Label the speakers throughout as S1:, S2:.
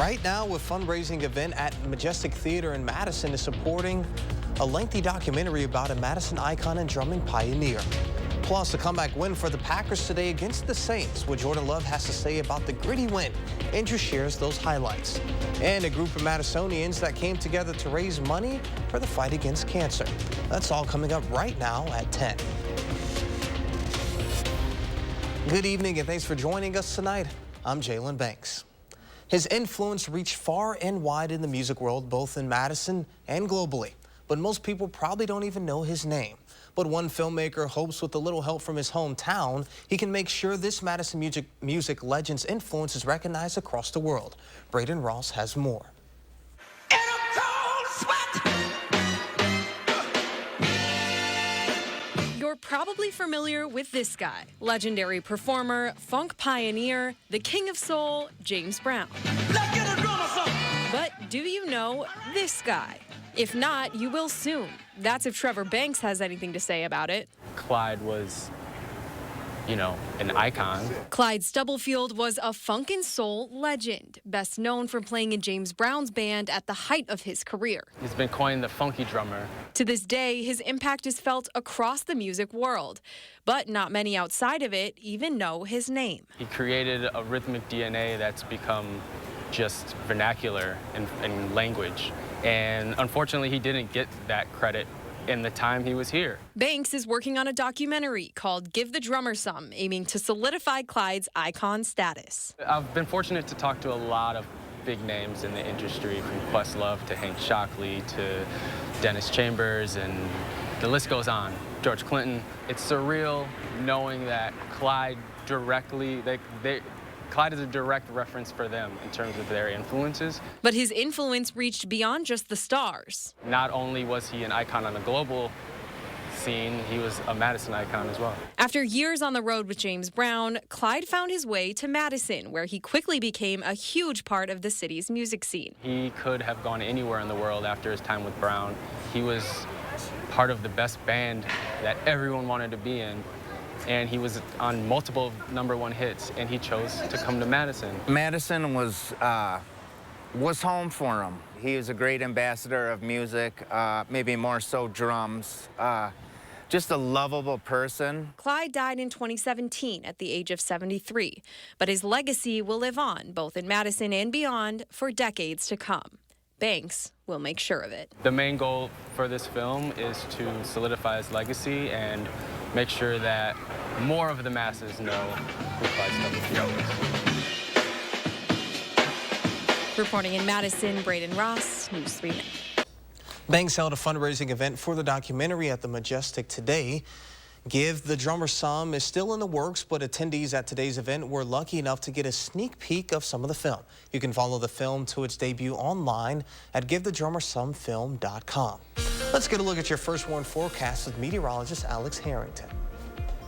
S1: Right now, a fundraising event at Majestic Theater in Madison is supporting a lengthy documentary about a Madison icon and drumming pioneer. Plus, a comeback win for the Packers today against the Saints. What Jordan Love has to say about the gritty win. Andrew shares those highlights. And a group of Madisonians that came together to raise money for the fight against cancer. That's all coming up right now at 10. Good evening and thanks for joining us tonight. I'm Jalen Banks. His influence reached far and wide in the music world, both in Madison and globally. But most people probably don't even know his name. But one filmmaker hopes with a little help from his hometown, he can make sure this Madison music legend's influence is recognized across the world. Braden Ross has more.
S2: In a cold sweat.
S3: You're probably familiar with this guy, legendary performer, funk pioneer, the king of soul, James Brown.
S2: Let's get a drummer song.
S3: But do you know this guy? If not, you will soon. That's if Trevor Banks has anything to say about it.
S4: Clyde was, an icon.
S3: Clyde Stubblefield was a funk and soul legend, best known for playing in James Brown's band at the height of his career.
S4: He's been coined the funky drummer.
S3: To this day, his impact is felt across the music world, but not many outside of it even know his name.
S4: He created a rhythmic DNA that's become just vernacular in language. And unfortunately, he didn't get that credit in the time he was here.
S3: Banks is working on a documentary called Give the Drummer Some, aiming to solidify Clyde's icon status.
S4: I've been fortunate to talk to a lot of big names in the industry, from Questlove to Hank Shockley to Dennis Chambers, and the list goes on. George Clinton. It's surreal knowing that Clyde Clyde is a direct reference for them in terms of their influences.
S3: But his influence reached beyond just the stars.
S4: Not only was he an icon on the global scene, he was a Madison icon as well.
S3: After years on the road with James Brown, Clyde found his way to Madison, where he quickly became a huge part of the city's music scene.
S4: He could have gone anywhere in the world after his time with Brown. He was part of the best band that everyone wanted to be in. And he was on multiple #1 hits, and he chose to come to Madison.
S5: Madison was home for him. He was a great ambassador of music, maybe more so drums. Just a lovable person.
S3: Clyde died in 2017 at the age of 73, but his legacy will live on, both in Madison and beyond, for decades to come. Banks will make sure of it.
S4: The main goal for this film is to solidify his legacy and make sure that more of the masses know who Clyde Stubblefield is.
S3: Reporting in Madison, Braden Ross, News 3 Minutes.
S1: Banks held a fundraising event for the documentary at the Majestic today. Give the Drummer Some is still in the works, but attendees at today's event were lucky enough to get a sneak peek of some of the film. You can follow the film to its debut online at givethedrummersomefilm.com. Let's get a look at your first warn forecast with meteorologist Alex Harrington.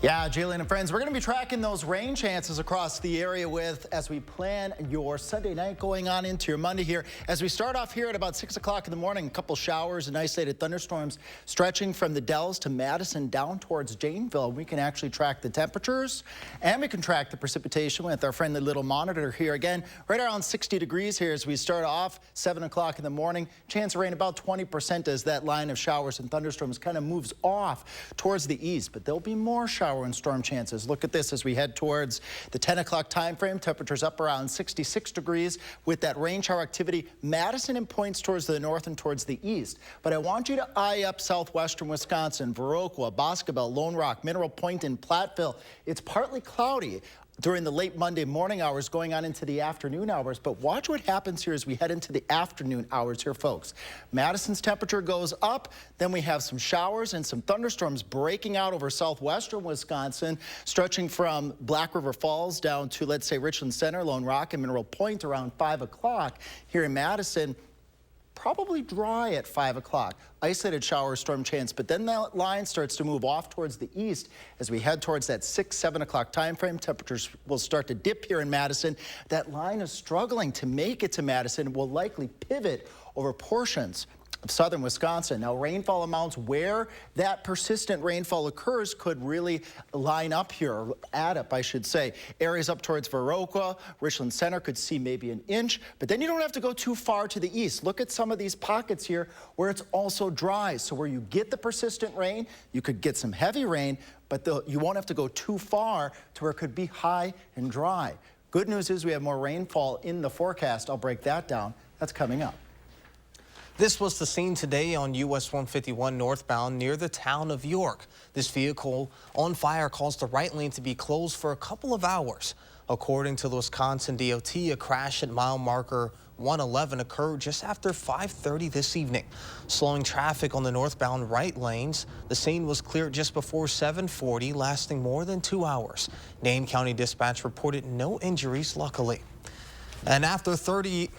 S6: Yeah, Jalen and friends, we're going to be tracking those rain chances across the area as we plan your Sunday night going on into your Monday here. As we start off here at about 6 o'clock in the morning, a couple showers and isolated thunderstorms stretching from the Dells to Madison down towards Janeville. We can actually track the temperatures and we can track the precipitation with our friendly little monitor here. Again, right around 60 degrees here as we start off 7 o'clock in the morning. Chance of rain about 20% as that line of showers and thunderstorms kind of moves off towards the east, but there'll be more showers and storm chances. Look at this as we head towards the 10 o'clock time frame. Temperatures up around 66 degrees with that rain shower activity. Madison and points towards the north and towards the east. But I want you to eye up southwestern Wisconsin, Viroqua, Boscobel, Lone Rock, Mineral Point, and Platteville. It's partly cloudy during the late Monday morning hours going on into the afternoon hours, but watch what happens here as we head into the afternoon hours here, folks. Madison's temperature goes up, then we have some showers and some thunderstorms breaking out over southwestern Wisconsin, stretching from Black River Falls down to, let's say, Richland Center, Lone Rock, and Mineral Point around 5 o'clock. Here in Madison, probably dry at 5 o'clock. Isolated shower storm chance, but then that line starts to move off towards the east as we head towards that 6, 7 o'clock time frame. Temperatures will start to dip here in Madison. That line is struggling to make it to Madison, will likely pivot over portions of southern Wisconsin. Now, rainfall amounts where that persistent rainfall occurs could really line up here, or add up, I should say. Areas up towards Viroqua, Richland Center could see maybe an inch, but then you don't have to go too far to the east. Look at some of these pockets here where it's also dry. So where you get the persistent rain, you could get some heavy rain, but you won't have to go too far to where it could be high and dry. Good news is we have more rainfall in the forecast. I'll break that down. That's coming up.
S1: This was the scene today on US 151 northbound near the town of York. This vehicle on fire caused the right lane to be closed for a couple of hours. According to the Wisconsin DOT, a crash at mile marker 111 occurred just after 5:30 this evening, slowing traffic on the northbound right lanes. The scene was cleared just before 7:40, lasting more than 2 hours. Dane County Dispatch reported no injuries, luckily. And after 30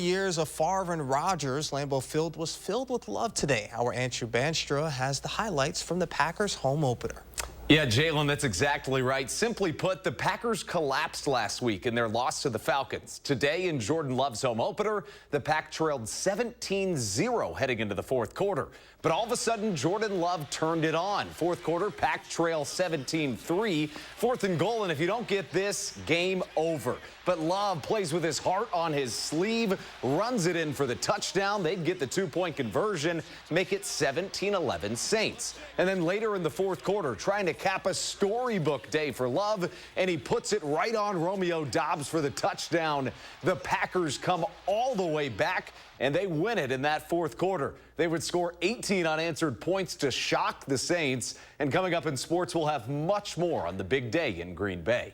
S1: years of Favre and Rodgers, Lambeau Field was filled with love today. Our Andrew Banstra has the highlights from the Packers home opener.
S7: Yeah, Jalen, that's exactly right. Simply put, the Packers collapsed last week in their loss to the Falcons. Today in Jordan Love's home opener, the Pack trailed 17-0 heading into the fourth quarter. But all of a sudden, Jordan Love turned it on. Fourth quarter, Pack trail 17-3. Fourth and goal, and if you don't get this, game over. But Love plays with his heart on his sleeve, runs it in for the touchdown. They'd get the two-point conversion, make it 17-11 Saints. And then later in the fourth quarter, trying to cap a storybook day for Love, and he puts it right on Romeo Doubs for the touchdown. The Packers come all the way back, and they win it in that fourth quarter. They would score 18 unanswered points to shock the Saints. And coming up in sports, we'll have much more on the big day in Green Bay.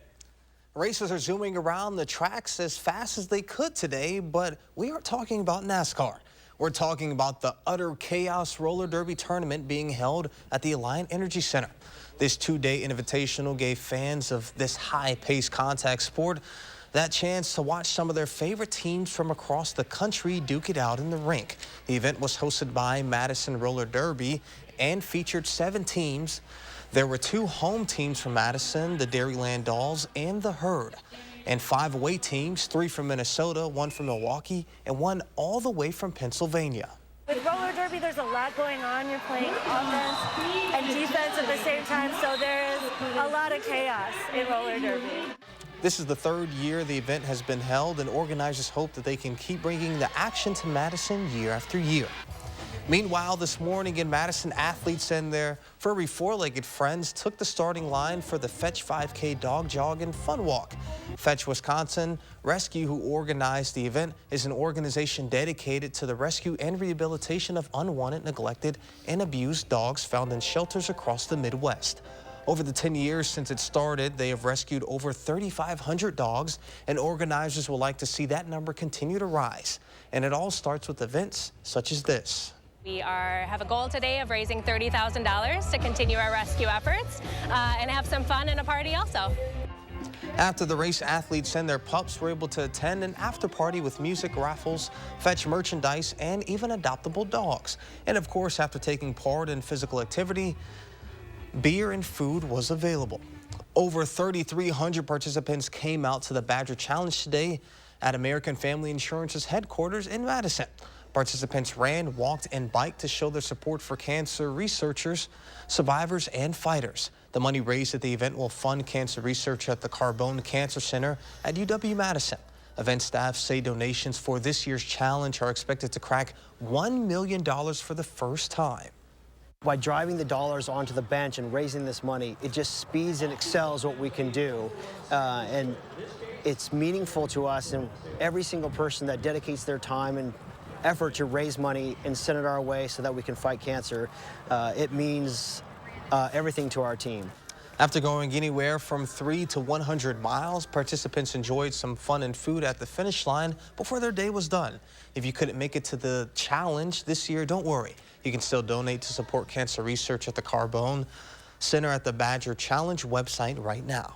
S1: Racers are zooming around the tracks as fast as they could today, but we aren't talking about NASCAR. We're talking about the Utter Chaos Roller Derby tournament being held at the Alliant Energy Center. This two-day invitational gave fans of this high-paced contact sport that chance to watch some of their favorite teams from across the country duke it out in the rink. The event was hosted by Madison Roller Derby and featured 7 teams. There were 2 home teams from Madison, the Dairyland Dolls and the Herd, and 5 away teams, 3 from Minnesota, 1 from Milwaukee, and 1 all the way from Pennsylvania.
S8: With roller derby, there's a lot going on. You're playing offense and defense at the same time, so there is a lot of chaos in roller derby.
S1: This is the 3rd year the event has been held, and organizers hope that they can keep bringing the action to Madison year after year. Meanwhile, this morning in Madison, athletes and their furry 4-legged friends took the starting line for the Fetch 5K Dog Jog and Fun Walk. Fetch Wisconsin Rescue, who organized the event, is an organization dedicated to the rescue and rehabilitation of unwanted, neglected, and abused dogs found in shelters across the Midwest. Over the 10 years since it started, they have rescued over 3,500 dogs, and organizers would like to see that number continue to rise. And it all starts with events such as this.
S9: We have a goal today of raising $30,000 to continue our rescue efforts and have some fun and a party also.
S1: After the race, athletes and their pups were able to attend an after party with music, raffles, fetch merchandise, and even adoptable dogs. And of course, after taking part in physical activity, beer and food was available. Over 3,300 participants came out to the Badger Challenge today at American Family Insurance's headquarters in Madison. Participants ran, walked, and biked to show their support for cancer researchers, survivors, and fighters. The money raised at the event will fund cancer research at the Carbone Cancer Center at UW-Madison. Event staff say donations for this year's challenge are expected to crack $1 million for the first time.
S10: By driving the dollars onto the bench and raising this money, it just speeds and excels what we can do. And it's meaningful to us, and every single person that dedicates their time and effort to raise money and send it our way so that we can fight cancer, it means everything to our team.
S1: After going anywhere from 3 to 100 miles, participants enjoyed some fun and food at the finish line before their day was done. If you couldn't make it to the challenge this year, don't worry. You can still donate to support cancer research at the Carbone Center at the Badger Challenge website right now.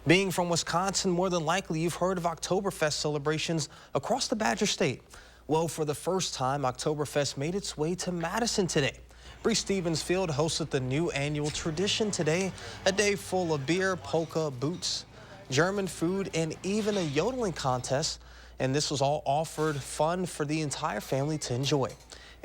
S1: Being from Wisconsin, more than likely you've heard of Oktoberfest celebrations across the Badger State. Well, for the first time, Oktoberfest made its way to Madison today. Bree Stevens Field hosted the new annual tradition today, a day full of beer, polka, boots, German food, and even a yodeling contest. and this was all offered fun for the entire family to enjoy.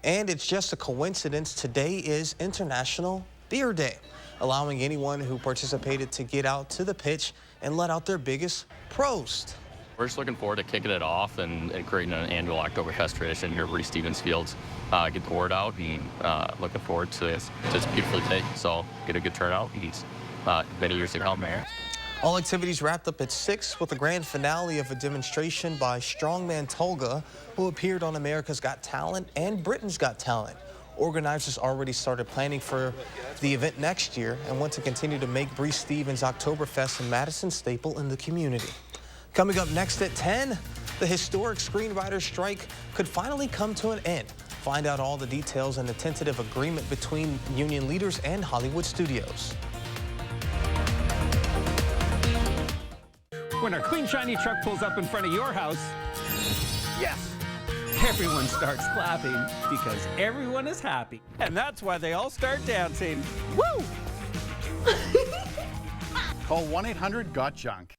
S1: And it's just a coincidence today is International Beer Day, allowing anyone who participated to get out to the pitch and let out their biggest prost.
S11: We're just looking forward to kicking it off and creating an annual Oktoberfest tradition here at Reese Stevens Fields. Get the word out and looking forward to this beautiful day. So get a good turnout and many years to come.
S1: All activities wrapped up at 6 with a grand finale of a demonstration by Strongman Tolga, who appeared on America's Got Talent and Britain's Got Talent. Organizers already started planning for the event next year and want to continue to make Reese Stevens Oktoberfest in Madison staple in the community. Coming up next at 10, the historic screenwriters strike could finally come to an end. Find out all the details and the tentative agreement between union leaders and Hollywood studios.
S12: When our clean, shiny truck pulls up in front of your house, yes, everyone starts clapping because everyone is happy. And that's why they all start dancing. Woo!
S13: Call 1-800-GOT-JUNK.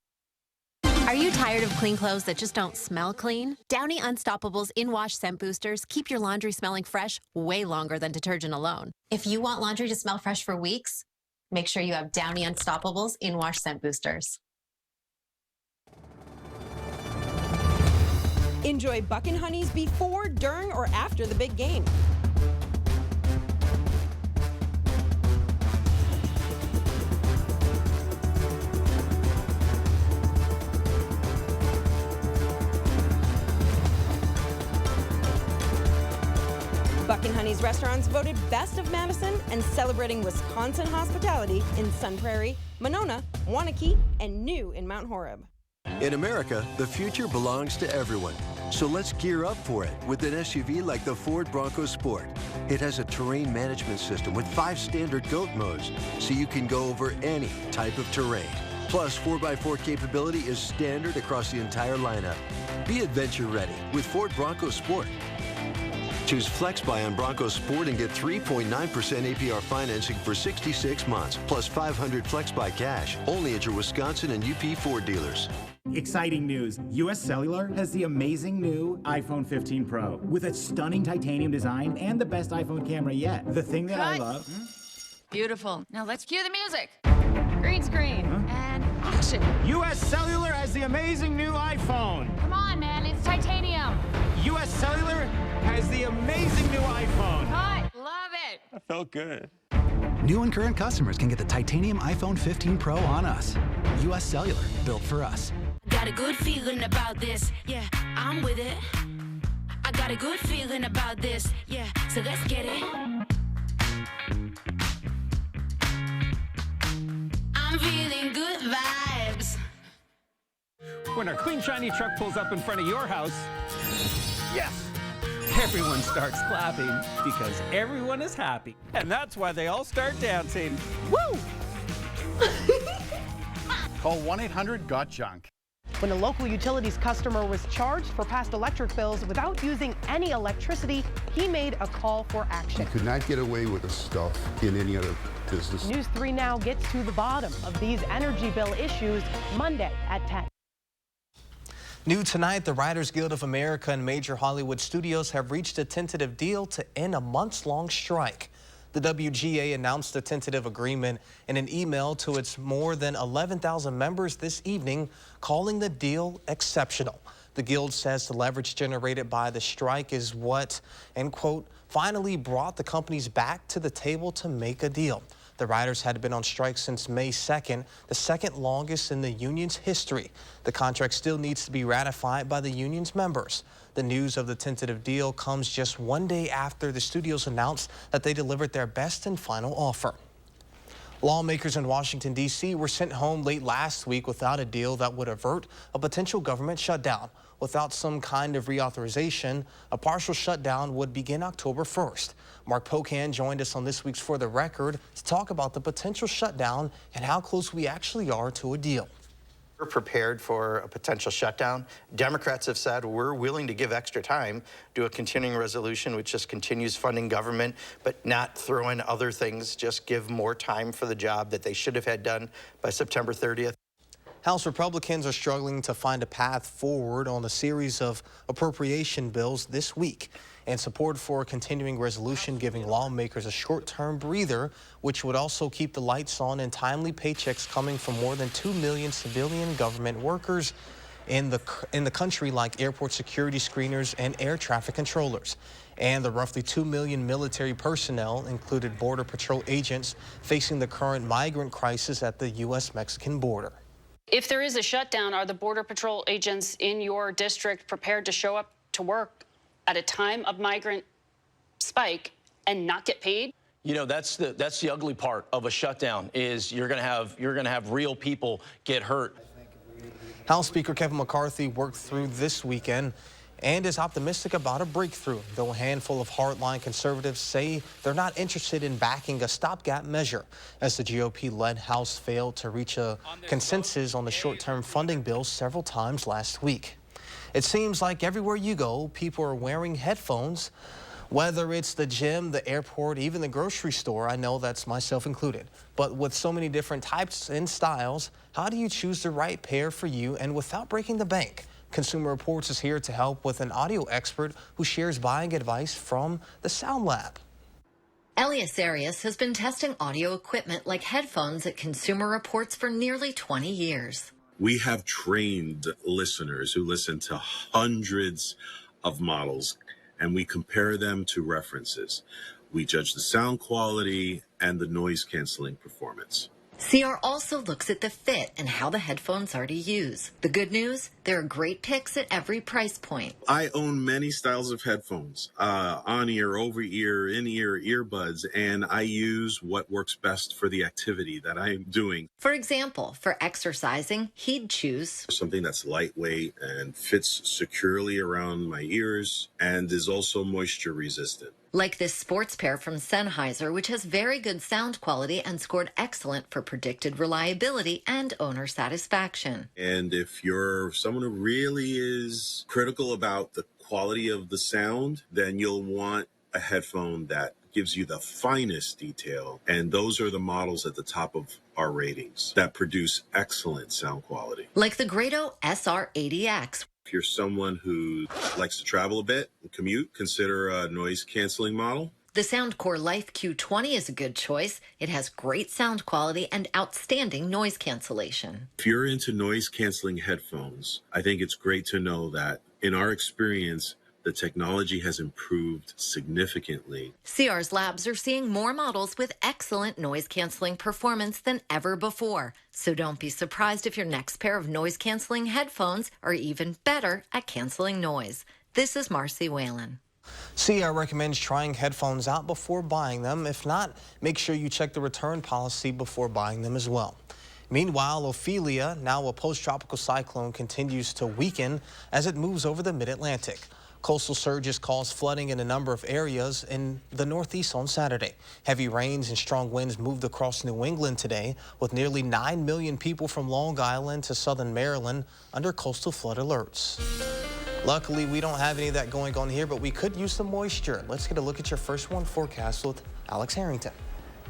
S14: Are you tired of clean clothes that just don't smell clean? Downy Unstoppables In-Wash Scent Boosters keep your laundry smelling fresh way longer than detergent alone. If you want laundry to smell fresh for weeks, make sure you have Downy Unstoppables In-Wash Scent Boosters.
S15: Enjoy Buckin' Honeys before, during, or after the big game. Buckin' Honeys restaurants voted Best of Madison and celebrating Wisconsin hospitality in Sun Prairie, Monona, Waunakee, and new in Mount Horeb.
S16: In America, the future belongs to everyone. So let's gear up for it with an SUV like the Ford Bronco Sport. It has a terrain management system with 5 standard GOAT modes, so you can go over any type of terrain. Plus, 4x4 capability is standard across the entire lineup. Be adventure ready with Ford Bronco Sport. Choose FlexBuy on Bronco Sport and get 3.9% APR financing for 66 months, plus $500 FlexBuy cash, only at your Wisconsin and UP Ford dealers.
S17: Exciting news. US Cellular has the amazing new iPhone 15 Pro with a stunning titanium design and the best iPhone camera yet. The thing that I love...
S18: Beautiful. Now let's cue the music. Green screen and action.
S17: US Cellular has the amazing new iPhone.
S18: Come on, man. It's titanium.
S17: US Cellular has the amazing new iPhone.
S18: Cut. Love it.
S17: That felt good.
S19: New and current customers can get the titanium iPhone 15 Pro on us. US Cellular, built for us.
S20: Got a good feeling about this, yeah, I'm with it. I got a good feeling about this, yeah, so let's get it. I'm feeling good vibes.
S12: When our clean, shiny truck pulls up in front of your house, yes, everyone starts clapping because everyone is happy. And that's why they all start dancing. Woo!
S13: Call 1-800-GOT-JUNK.
S21: When a local utilities customer was charged for past electric bills without using any electricity, he made a call for action.
S22: You could not get away with this stuff in any other business.
S21: News 3 Now gets to the bottom of these energy bill issues Monday at 10.
S1: New tonight, the Writers Guild of America and major Hollywood studios have reached a tentative deal to end a months-long strike. The WGA announced the tentative agreement in an email to its more than 11,000 members this evening, calling the deal exceptional. The Guild says the leverage generated by the strike is what, end quote, finally brought the companies back to the table to make a deal. The writers had been on strike since May 2nd, the second longest in the union's history. The contract still needs to be ratified by the union's members. The news of the tentative deal comes just one day after the studios announced that they delivered their best and final offer. Lawmakers in Washington, D.C. were sent home late last week without a deal that would avert a potential government shutdown. Without some kind of reauthorization, a partial shutdown would begin October 1st. Mark Pocan joined us on this week's For the Record to talk about the potential shutdown and how close we actually are to a deal.
S23: We're prepared for a potential shutdown. Democrats have said we're willing to give extra time, do a continuing resolution which just continues funding government, but not throw in other things, just give more time for the job that they should have had done by September 30th.
S1: House Republicans are struggling to find a path forward on a series of appropriation bills this week, and support for a continuing resolution giving lawmakers a short-term breather, which would also keep the lights on and timely paychecks coming from more than 2 million civilian government workers in the country, like airport security screeners and air traffic controllers. And the roughly 2 million military personnel, included Border Patrol agents, facing the current migrant crisis at the U.S.-Mexican border.
S2: If there is a shutdown, are the Border Patrol agents in your district prepared to show up to work at a time of migrant spike and not get paid?
S4: You know, that's the ugly part of a shutdown, is you're going to have real people get hurt.
S1: House Speaker Kevin McCarthy worked through this weekend and is optimistic about a breakthrough, though a handful of hardline conservatives say they're not interested in backing a stopgap measure, as the GOP-led House failed to reach a consensus on the short-term funding bill several times last week. It seems like everywhere you go, people are wearing headphones, whether it's the gym, the airport, even the grocery store. I know that's myself included. But with so many different types and styles, how do you choose the right pair for you and without breaking the bank? Consumer Reports is here to help with an audio expert who shares buying advice from the Sound Lab.
S5: Elias Arias has been testing audio equipment like headphones at Consumer Reports for nearly 20 years.
S24: We have trained listeners who listen to hundreds of models, and we compare them to references. We judge the sound quality and the noise canceling performance.
S5: CR also looks at the fit and how the headphones are to use. The good news, there are great picks at every price point.
S24: I own many styles of headphones, on-ear, over-ear, in-ear, earbuds, and I use what works best for the activity that I'm doing.
S5: For example, for exercising, he'd choose
S24: something that's lightweight and fits securely around my ears and is also moisture resistant.
S5: Like this sports pair from Sennheiser, which has very good sound quality and scored excellent for predicted reliability and owner satisfaction.
S24: And if you're someone who really is critical about the quality of the sound, then you'll want a headphone that gives you the finest detail. And those are the models at the top of our ratings that produce excellent sound quality.
S5: Like the Grado SR80X.
S24: If you're someone who likes to travel a bit and commute, consider a noise canceling model.
S5: The Soundcore Life Q20 is a good choice. It has great sound quality and outstanding noise cancellation.
S24: If you're into noise canceling headphones, I think it's great to know that in our experience, the technology has improved significantly.
S5: CR's labs are seeing more models with excellent noise-canceling performance than ever before. So don't be surprised if your next pair of noise-canceling headphones are even better at canceling noise. This is Marcy Whalen.
S1: CR recommends trying headphones out before buying them. If not, make sure you check the return policy before buying them as well. Meanwhile, Ophelia, now a post-tropical cyclone, continues to weaken as it moves over the mid-Atlantic. Coastal surges caused flooding in a number of areas in the Northeast on Saturday. Heavy rains and strong winds moved across New England today, with nearly 9 million people from Long Island to southern Maryland under coastal flood alerts. Luckily, we don't have any of that going on here, but we could use some moisture. Let's get a look at your first one forecast with Alex Harrington.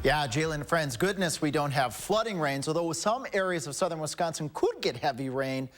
S6: Yeah, Jalen and friends, goodness we don't have flooding rains, although some areas of southern Wisconsin could get heavy rain.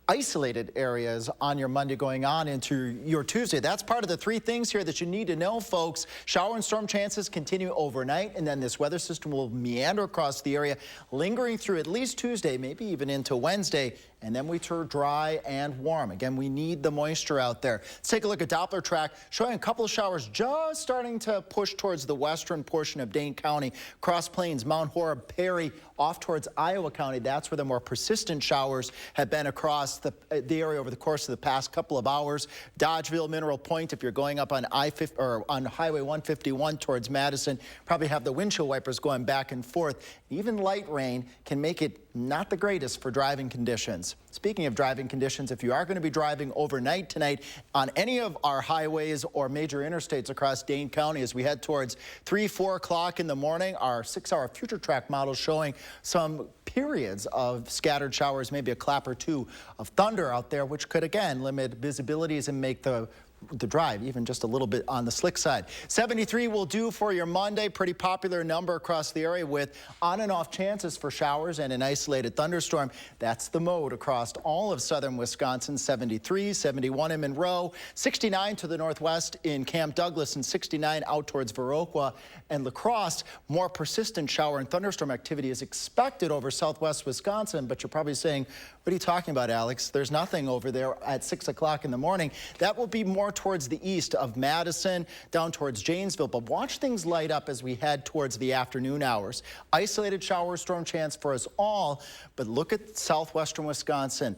S6: Isolated areas on your Monday going on into your Tuesday. That's part of the three things here that you need to know, folks. Shower and storm chances continue overnight, and then this weather system will meander across the area, lingering through at least Tuesday, maybe even into Wednesday, and then we turn dry and warm. Again, we need the moisture out there. Let's take a look at Doppler track, showing a couple of showers just starting to push towards the western portion of Dane County, Cross Plains, Mount Horeb, Perry, off towards Iowa County. That's where the more persistent showers have been across the area over the course of the past couple of hours. Dodgeville, Mineral Point, if you're going up on I-50 or on Highway 151 towards Madison, probably have the windshield wipers going back and forth. Even light rain can make it not the greatest for driving conditions. Speaking of driving conditions, if you are going to be driving overnight tonight on any of our highways or major interstates across Dane County as we head towards 3, 4 o'clock in the morning, our 6-hour future track model showing some periods of scattered showers, maybe a clap or two of thunder out there, which could again limit visibilities and make the the drive, even just a little bit on the slick side. 73 will do for your Monday. Pretty popular number across the area with on and off chances for showers and an isolated thunderstorm. That's the mode across all of southern Wisconsin. 73, 71 in Monroe, 69 to the northwest in Camp Douglas, and 69 out towards Viroqua and La Crosse. More persistent shower and thunderstorm activity is expected over southwest Wisconsin, but you're probably saying, what are you talking about, Alex? There's nothing over there at 6 o'clock in the morning. That will be more towards the east of Madison, down towards Janesville, but watch things light up as we head towards the afternoon hours. Isolated shower storm chance for us all, but look at southwestern Wisconsin.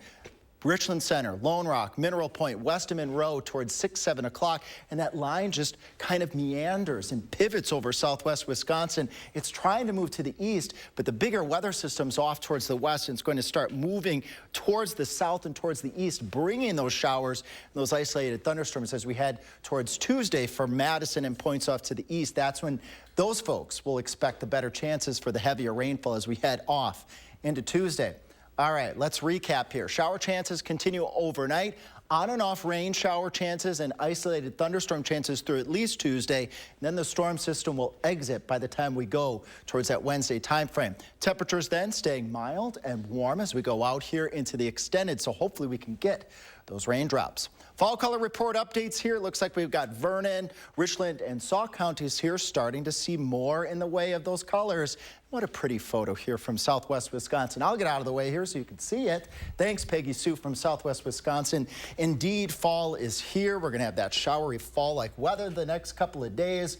S6: Richland Center, Lone Rock, Mineral Point, west of Monroe towards 6, 7 o'clock. And that line just kind of meanders and pivots over southwest Wisconsin. It's trying to move to the east, but the bigger weather system's off towards the west, and it's going to start moving towards the south and towards the east, bringing those showers and those isolated thunderstorms as we head towards Tuesday for Madison and points off to the east. That's when those folks will expect the better chances for the heavier rainfall as we head off into Tuesday. All right, let's recap here. Shower chances continue overnight. On and off rain shower chances and isolated thunderstorm chances through at least Tuesday. And then the storm system will exit by the time we go towards that Wednesday time frame. Temperatures then staying mild and warm as we go out here into the extended, so hopefully we can get those raindrops. Fall color report updates here. It looks like we've got Vernon, Richland, and Sauk counties here starting to see more in the way of those colors. What a pretty photo here from southwest Wisconsin. I'll get out of the way here so you can see it. Thanks, Peggy Sue from southwest Wisconsin. Indeed, fall is here. We're going to have that showery fall-like weather the next couple of days.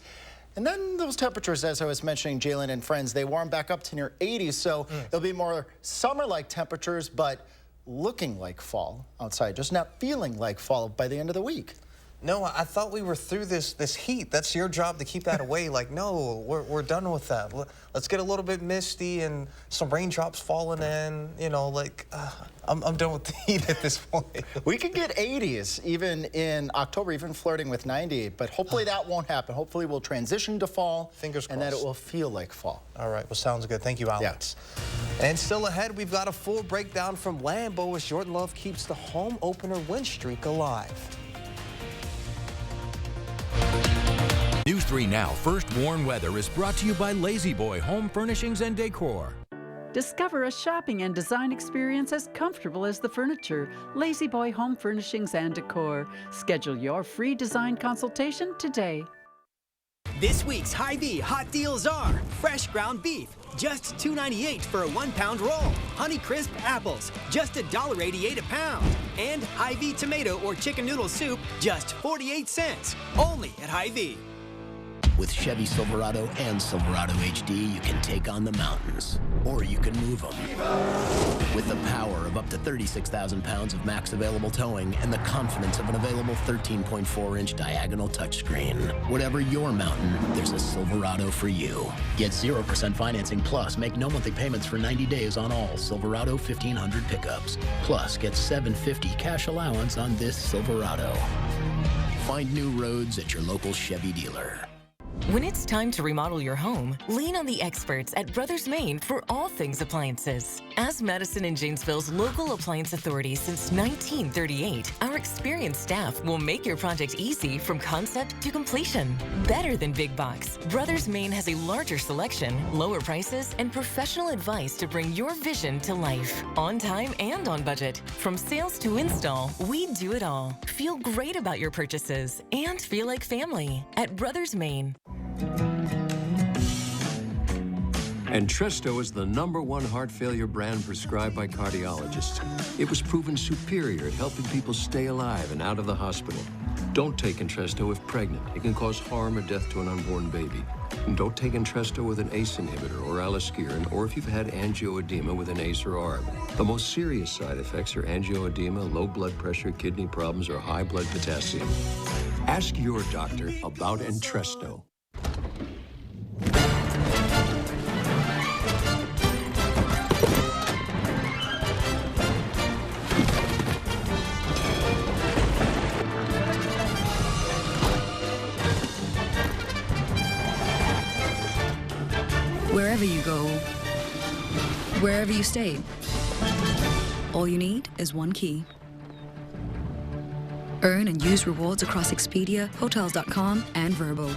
S6: And then those temperatures, as I was mentioning, Jalen and friends, they warm back up to near 80, so it'll be more summer-like temperatures, but looking like fall outside, just not feeling like fall by the end of the week.
S1: No, I thought we were through this heat. That's your job to keep that away. Like, no, we're done with that. Let's get a little bit misty and some raindrops falling in. You know, like, I'm done with the heat at this point.
S6: We could get 80s even in October, even flirting with 90, but hopefully that won't happen. Hopefully we'll transition to fall.
S1: Fingers crossed.
S6: And that it will feel like fall.
S1: All right, well, sounds good. Thank you, Alex. Yeah. And still ahead, we've got a full breakdown from Lambeau as Jordan Love keeps the home opener win streak alive.
S3: News 3 Now First Warn Weather is brought to you by Lazy Boy Home Furnishings and Decor.
S7: Discover a shopping and design experience as comfortable as the furniture. Lazy Boy Home Furnishings and Decor. Schedule your free design consultation today.
S8: This week's Hy-Vee hot deals are fresh ground beef, just $2.98 for a 1-pound roll. Honeycrisp apples, just $1.88 a pound. And Hy-Vee tomato or chicken noodle soup, just 48 cents. Only at Hy-Vee.
S9: With Chevy Silverado and Silverado HD, you can take on the mountains, or you can move them. With the power of up to 36,000 pounds of max available towing and the confidence of an available 13.4-inch diagonal touchscreen. Whatever your mountain, there's a Silverado for you. Get 0% financing plus make no monthly payments for 90 days on all Silverado 1500 pickups. Plus, get $750 cash allowance on this Silverado. Find new roads at your local Chevy dealer.
S25: When it's time to remodel your home, lean on the experts at Brothers Maine for all things appliances. As Madison and Janesville's local appliance authority since 1938, our experienced staff will make your project easy from concept to completion. Better than big box, Brothers Maine has a larger selection, lower prices, and professional advice to bring your vision to life. On time and on budget. From sales to install, we do it all. Feel great about your purchases and feel like family at Brothers Maine.
S26: Entresto is the #1 heart failure brand prescribed by cardiologists. It was proven superior at helping people stay alive and out of the hospital. Don't take Entresto if pregnant. It can cause harm or death to an unborn baby. And don't take Entresto with an ACE inhibitor or aliskiren, or if you've had angioedema with an ACE or ARB. The most serious side effects are angioedema, low blood pressure, kidney problems, or high blood potassium. Ask your doctor about Entresto.
S27: Wherever you go, wherever you stay, all you need is one key. Earn and use rewards across Expedia, Hotels.com, and Vrbo.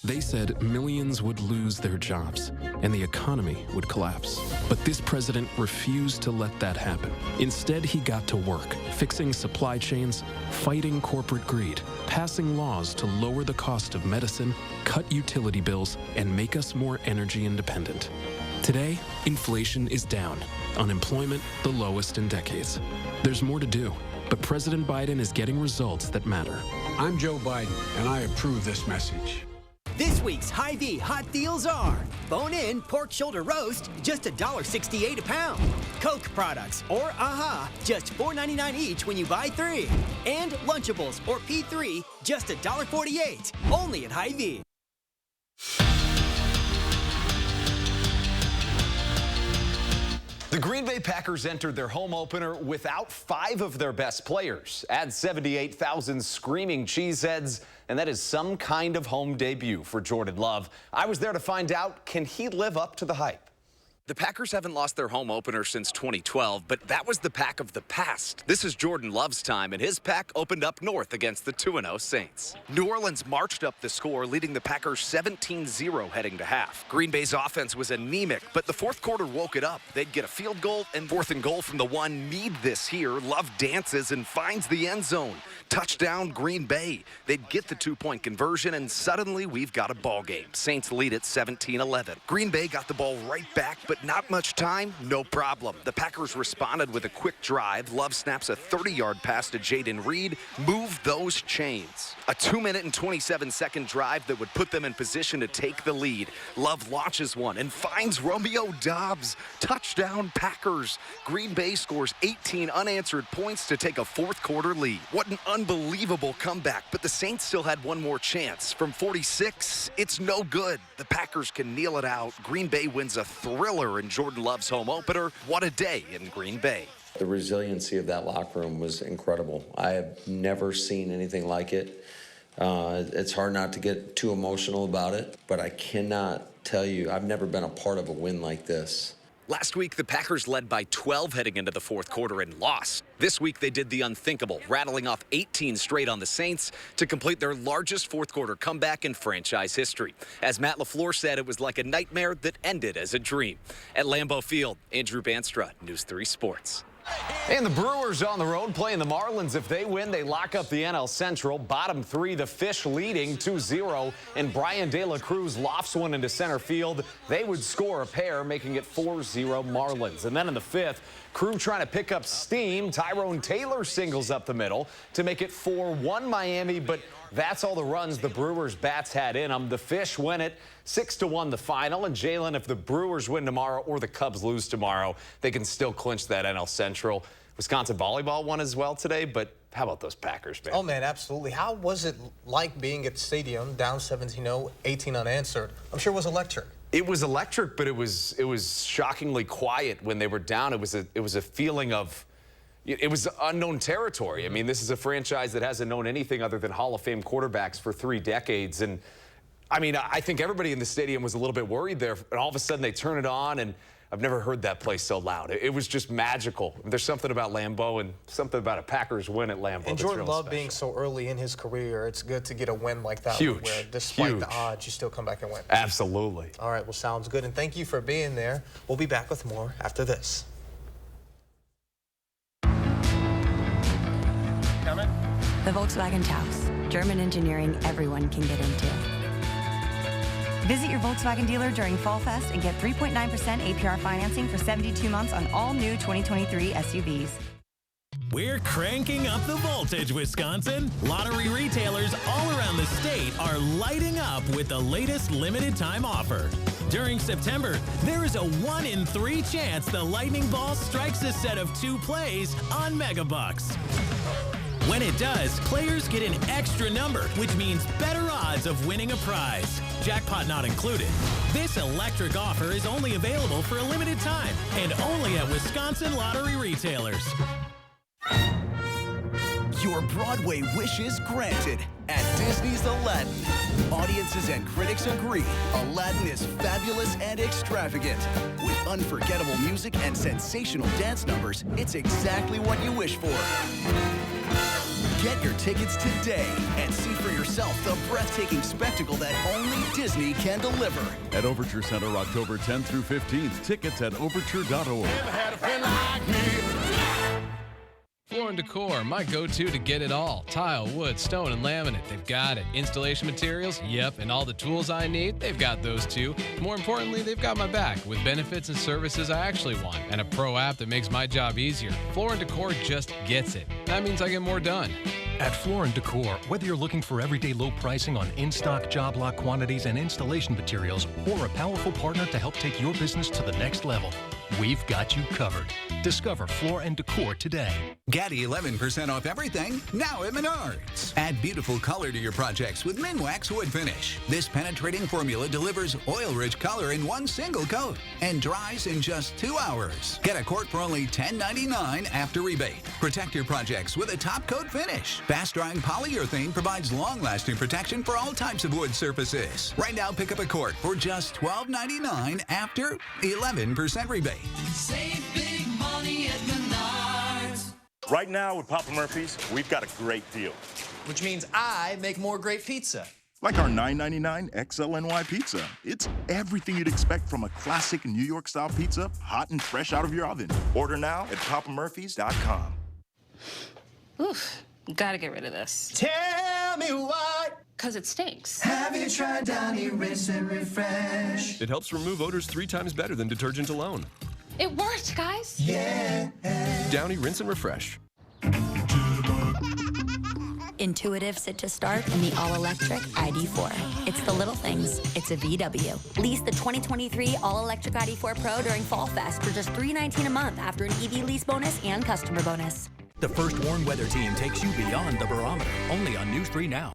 S10: They said millions would lose their jobs and the economy would collapse. But this president refused to let that happen. Instead, he got to work, fixing supply chains, fighting corporate greed, passing laws to lower the cost of medicine, cut utility bills, and make us more energy independent. Today, inflation is down, unemployment the lowest in decades. There's more to do, but President Biden is getting results that matter.
S11: I'm Joe Biden, and I approve this message.
S8: This week's Hy-Vee hot deals are bone-in pork shoulder roast, just $1.68 a pound. Coke products or AHA, just $4.99 each when you buy 3. And Lunchables or P3, just $1.48, only at Hy-Vee.
S14: The Green Bay Packers entered their home opener without 5 of their best players. Add 78,000 screaming cheeseheads, and that is some kind of home debut for Jordan Love. I was there to find out, can he live up to the hype?
S15: The Packers haven't lost their home opener since 2012, but that was the Pack of the past. This is Jordan Love's time, and his Pack opened up north against the 2-0 Saints. New Orleans marched up the score, leading the Packers 17-0 heading to half. Green Bay's offense was anemic, but the fourth quarter woke it up. They'd get a field goal, and 4th and goal from the 1. Need this here. Love dances and finds the end zone. Touchdown, Green Bay. They'd get the 2-point conversion, and suddenly we've got a ball game. Saints lead it 17-11. Green Bay got the ball right back, but not much time, no problem. The Packers responded with a quick drive. Love snaps a 30-yard pass to Jaden Reed. Move those chains. A 2-minute and 27-second drive that would put them in position to take the lead. Love launches one and finds Romeo Doubs. Touchdown, Packers. Green Bay scores 18 unanswered points to take a fourth quarter lead. What an unbelievable comeback, but the Saints still had one more chance. From 46, it's no good. The Packers can kneel it out. Green Bay wins a thriller in Jordan Love's home opener. What a day in Green Bay.
S16: The resiliency of that locker room was incredible. I have never seen anything like it. It's hard not to get too emotional about it, but I cannot tell you, I've never been a part of a win like this.
S15: Last week, the Packers led by 12 heading into the fourth quarter and lost. This week, they did the unthinkable, rattling off 18 straight on the Saints to complete their largest fourth quarter comeback in franchise history. As Matt LaFleur said, it was like a nightmare that ended as a dream. At Lambeau Field, Andrew Banstra, News 3 Sports.
S14: And the Brewers on the road playing the Marlins. If they win, they lock up the NL Central. Bottom 3, the Fish leading 2-0. And Brian De La Cruz lofts one into center field. They would score a pair, making it 4-0 Marlins. And then in the 5th, Crew trying to pick up steam. Tyrone Taylor singles up the middle to make it 4-1 Miami. But that's all the runs the Brewers bats had in them. The Fish win it 6-1 the final. And Jalen, if the Brewers win tomorrow or the Cubs lose tomorrow, they can still clinch that NL Central. Wisconsin volleyball won as well today, but how about those Packers, man?
S1: Oh, man, absolutely. How was it like being at the stadium, down 17-0, 18 unanswered? I'm sure it was electric.
S14: It was electric, but it was shockingly quiet when they were down. It was a feeling of, it was unknown territory. I mean, this is a franchise that hasn't known anything other than Hall of Fame quarterbacks for 3 decades. And, I mean, I think everybody in the stadium was a little bit worried there. And all of a sudden, they turn it on, and I've never heard that place so loud. It was just magical. There's something about Lambeau and something about a Packers win at Lambeau.
S1: And Jordan Love being so early in his career, it's good to get a win like that.
S14: Huge.
S1: Where despite the odds, you still come back and win.
S14: Absolutely.
S1: All right, well, sounds good. And thank you for being there. We'll be back with more after this.
S17: The Volkswagen Taos. German engineering everyone can get into. Visit your Volkswagen dealer during Fall Fest and get 3.9% APR financing for 72 months on all new 2023 SUVs.
S18: We're cranking up the voltage, Wisconsin. Lottery retailers all around the state are lighting up with the latest limited time offer. During September, there is a 1 in 3 chance the lightning ball strikes a set of 2 plays on Megabucks. When it does, players get an extra number, which means better odds of winning a prize. Jackpot not included. This electric offer is only available for a limited time and only at Wisconsin lottery retailers.
S28: Your Broadway wish is granted at Disney's Aladdin. Audiences and critics agree Aladdin is fabulous and extravagant. With unforgettable music and sensational dance numbers, it's exactly what you wish for. Get your tickets today and see for yourself the breathtaking spectacle that only Disney can deliver.
S2: At Overture Center, October 10th through 15th. Tickets at overture.org.
S12: Floor & Decor, my go-to to get it all. Tile, wood, stone, and laminate, they've got it. Installation materials, yep, and all the tools I need, they've got those too. More importantly, they've got my back with benefits and services I actually want, and a pro app that makes my job easier. Floor & Decor just gets it. That means I get more done.
S13: At Floor & Decor, whether you're looking for everyday low pricing on in-stock job lot quantities and installation materials, or a powerful partner to help take your business to the next level, we've got you covered. Discover Floor & Decor today.
S19: Get 11% off everything now at Menards. Add beautiful color to your projects with Minwax Wood Finish. This penetrating formula delivers oil-rich color in one single coat and dries in just 2 hours. Get a quart for only $10.99 after rebate. Protect your projects with a top coat finish. Fast-drying polyurethane provides long-lasting protection for all types of wood surfaces. Right now, pick up a quart for just $12.99 after 11% rebate.
S20: Save big money at Menards.
S21: Right now with Papa Murphy's, we've got a great deal.
S22: Which means I make more great pizza.
S21: Like our $9.99 XLNY pizza. It's everything you'd expect from a classic New York-style pizza, hot and fresh out of your oven. Order now at papamurphys.com.
S23: Oof, gotta get rid of this.
S28: Tell me why.
S23: Because it stinks.
S28: Have you tried Downy Rinse and Refresh?
S10: It helps remove odors 3 times better than detergent alone.
S23: It worked, guys.
S28: Yeah.
S10: Downy Rinse and Refresh.
S17: Intuitive sit to start and the all-electric ID4. It's the little things. It's a VW. Lease the 2023 all-electric ID4 Pro during Fall Fest for just $319 a month after an EV lease bonus and customer bonus.
S3: The First Warn Weather Team takes you beyond the barometer. Only on News 3 Now.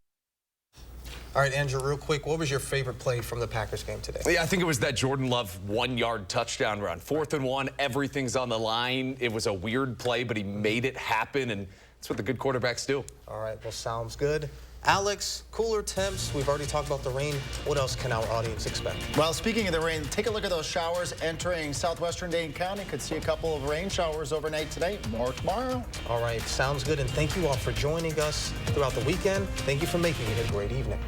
S1: All right, Andrew, real quick, what was your favorite play from the Packers game today?
S14: Yeah, I think it was that Jordan Love 1-yard touchdown run. 4th and 1, everything's on the line. It was a weird play, but he made it happen, and that's what the good quarterbacks do.
S1: All right, well, sounds good. Alex, cooler temps. We've already talked about the rain. What else can our audience expect?
S6: Well, speaking of the rain, take a look at those showers entering southwestern Dane County. Could see a couple of rain showers overnight today, more tomorrow.
S1: All right, sounds good. And thank you all for joining us throughout the weekend. Thank you for making it a great evening.